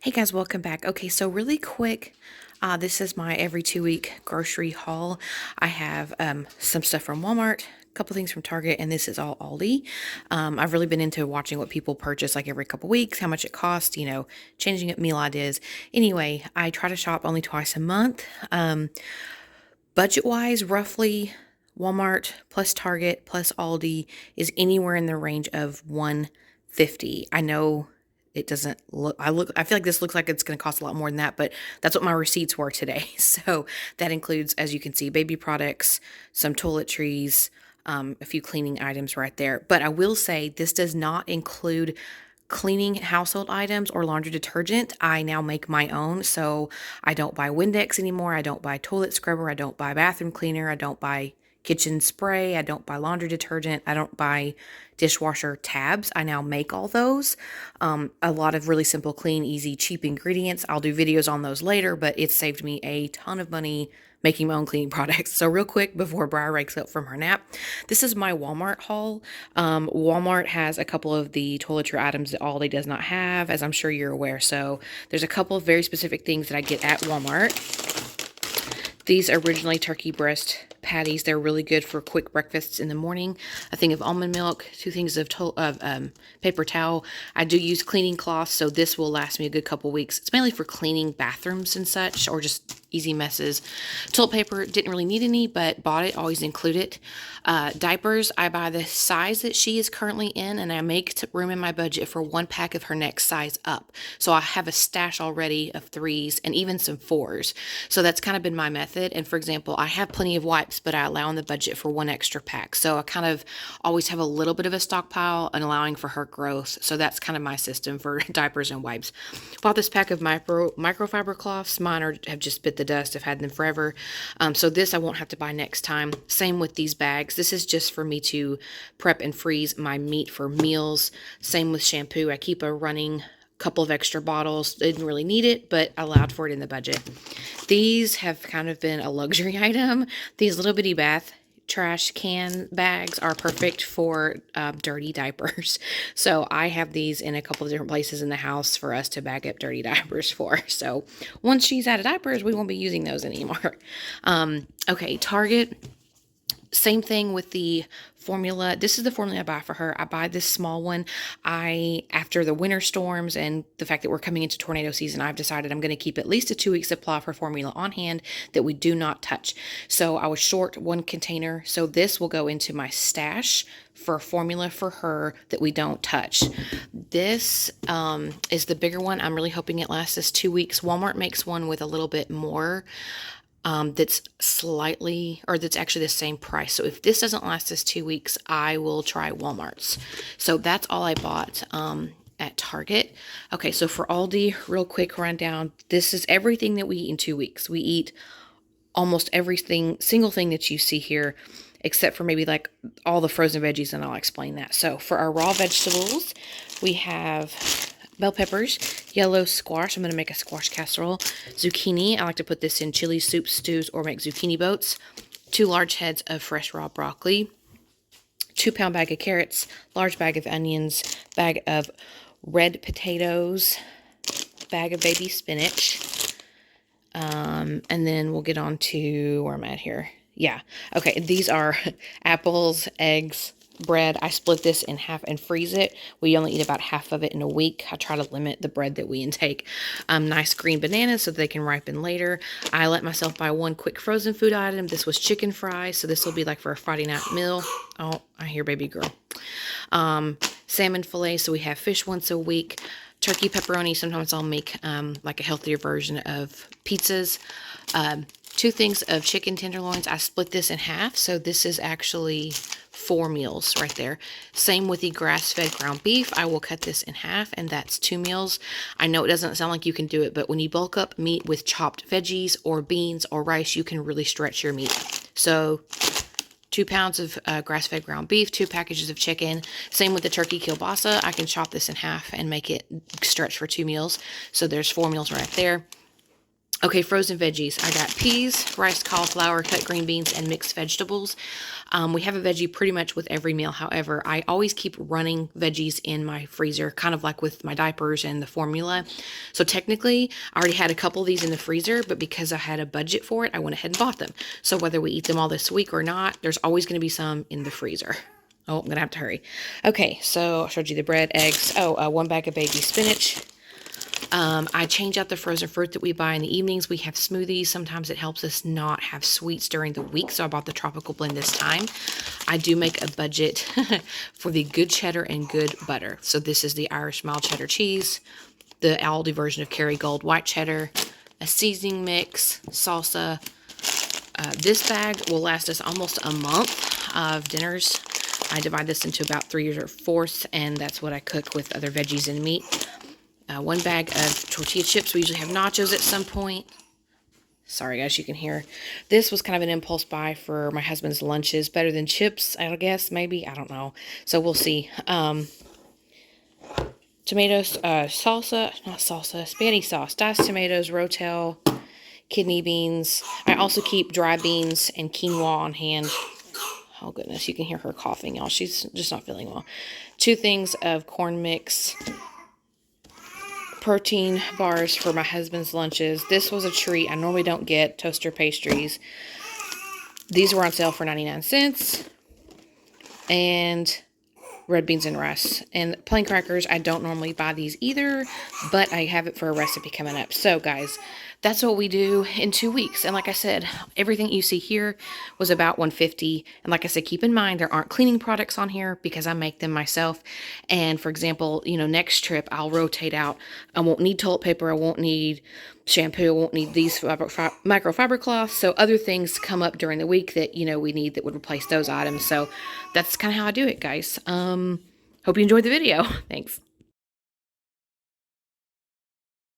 Hey guys, welcome back. Okay, so really quick, this is my every 2 week grocery haul. I have some stuff from Walmart, a couple things from Target, and this is all Aldi. I've really been into watching what people purchase like every couple weeks, how much it costs, changing up meal ideas. Anyway, I try to shop only twice a month. Budget wise, roughly Walmart plus Target plus Aldi is anywhere in the range of 150. I know it doesn't look, I feel like this looks like it's going to cost a lot more than that, but that's what my receipts were today. So that includes, as you can see, baby products, some toiletries, a few cleaning items right there. But I will say this does not include cleaning household items or laundry detergent. I now make my own, so I don't buy Windex anymore. I don't buy toilet scrubber. I don't buy bathroom cleaner. I don't buy kitchen spray. I don't buy laundry detergent. I don't buy dishwasher tabs. I now make all those. A lot of really simple, clean, easy, cheap ingredients. I'll do videos on those later, but it saved me a ton of money making my own cleaning products. So real quick before Briar wakes up from her nap, this is my Walmart haul. Walmart has a couple of the toiletry items that Aldi does not have, as I'm sure you're aware. So there's a couple of very specific things that I get at Walmart. These are originally turkey breast patties. They're really good for quick breakfasts in the morning. A thing of almond milk, 2 things of paper towel. I do use cleaning cloths, so this will last me a good couple weeks. It's mainly for cleaning bathrooms and such, or just easy messes. Toilet paper, didn't really need any, but bought it, always include it. Diapers, I buy the size that she is currently in, and I make room in my budget for 1 pack of her next size up. So I have a stash already of 3s and even some 4s. So that's kind of been my method. And for example, I have plenty of wipes, but I allow in the budget for 1 extra pack. So I kind of always have a little bit of a stockpile and allowing for her growth. So that's kind of my system for diapers and wipes. Bought this pack of microfiber cloths. Mine have just bit the dust. I've had them forever. So this I won't have to buy next time. Same with these bags. This is just for me to prep and freeze my meat for meals. Same with shampoo. I keep a running couple of extra bottles. Didn't really need it, but allowed for it in the budget. These have kind of been a luxury item. These little bitty bath trash can bags are perfect for dirty diapers. So I have these in a couple of different places in the house for us to bag up dirty diapers for. So once she's out of diapers, we won't be using those anymore. Okay, Target. Same thing with the formula. This is the formula I buy for her. I buy this small one. After the winter storms and the fact that we're coming into tornado season, I've decided I'm going to keep at least a 2 week supply of her formula on hand that we do not touch. So I was short 1 container. So this will go into my stash for formula for her that we don't touch. This is the bigger one. I'm really hoping it lasts us 2 weeks. Walmart makes one with a little bit more. That's actually the same price. So if this doesn't last us 2 weeks, I will try Walmart's. So that's all I bought at Target. Okay, so for Aldi, real quick rundown. This is everything that we eat in 2 weeks. We eat almost everything, single thing that you see here, except for maybe like all the frozen veggies, and I'll explain that. So for our raw vegetables, we have bell peppers, yellow squash. I'm going to make a squash casserole. Zucchini. I like to put this in chili soup, stews, or make zucchini boats. 2 large heads of fresh raw broccoli. 2-pound bag of carrots. Large bag of onions. Bag of red potatoes. Bag of baby spinach. And then we'll get on to where I'm at here. Yeah. Okay. These are apples, eggs, bread. I split this in half and freeze it. We only eat about half of it in a week. I try to limit the bread that we intake. Nice green bananas so they can ripen later. I let myself buy 1 quick frozen food item. This was chicken fries, so this will be like for a Friday night meal. Oh, I hear baby girl. Salmon filet, so we have fish once a week. Turkey pepperoni. Sometimes I'll make like a healthier version of pizzas. 2 things of chicken tenderloins. I split this in half, so this is actually 4 meals right there. Same with the grass-fed ground beef. I will cut this in half, and that's 2 meals. I know it doesn't sound like you can do it, but when you bulk up meat with chopped veggies or beans or rice, you can really stretch your meat. So 2 pounds of grass-fed ground beef, 2 packages of chicken. Same with the turkey kielbasa. I can chop this in half and make it stretch for 2 meals. So there's 4 meals right there. Okay, frozen veggies. I got peas, rice, cauliflower, cut green beans, and mixed vegetables. We have a veggie pretty much with every meal. However, I always keep running veggies in my freezer, kind of like with my diapers and the formula. So technically, I already had a couple of these in the freezer, but because I had a budget for it, I went ahead and bought them. So whether we eat them all this week or not, there's always going to be some in the freezer. Oh, I'm going to have to hurry. Okay, so I showed you the bread, eggs. Oh, 1 bag of baby spinach. I change out the frozen fruit that we buy in the evenings. We have smoothies. Sometimes it helps us not have sweets during the week, so I bought the tropical blend this time. I do make a budget for the good cheddar and good butter. So this is the Irish mild cheddar cheese, the Aldi version of Kerrygold white cheddar, a seasoning mix, salsa. This bag will last us almost a month of dinners. I divide this into about 3 or 4ths, and that's what I cook with other veggies and meat. 1 bag of tortilla chips. We usually have nachos at some point. Sorry, guys, you can hear. This was kind of an impulse buy for my husband's lunches. Better than chips, I guess, maybe. I don't know. So we'll see. Tomatoes, spaghetti sauce, diced tomatoes, rotel, kidney beans. I also keep dry beans and quinoa on hand. Oh, goodness, you can hear her coughing, y'all. She's just not feeling well. 2 things of corn mix. Protein bars for my husband's lunches. This was a treat. I normally don't get toaster pastries. These were on sale for 99 cents. And red beans and rice. And plain crackers, I don't normally buy these either, but I have it for a recipe coming up. So, guys, that's what we do in 2 weeks. And like I said, everything you see here was about $150. And like I said, keep in mind, there aren't cleaning products on here because I make them myself. And for example, next trip, I'll rotate out. I won't need toilet paper. I won't need shampoo. I won't need these microfiber cloths. So other things come up during the week that, we need that would replace those items. So that's kind of how I do it, guys. Hope you enjoyed the video. Thanks.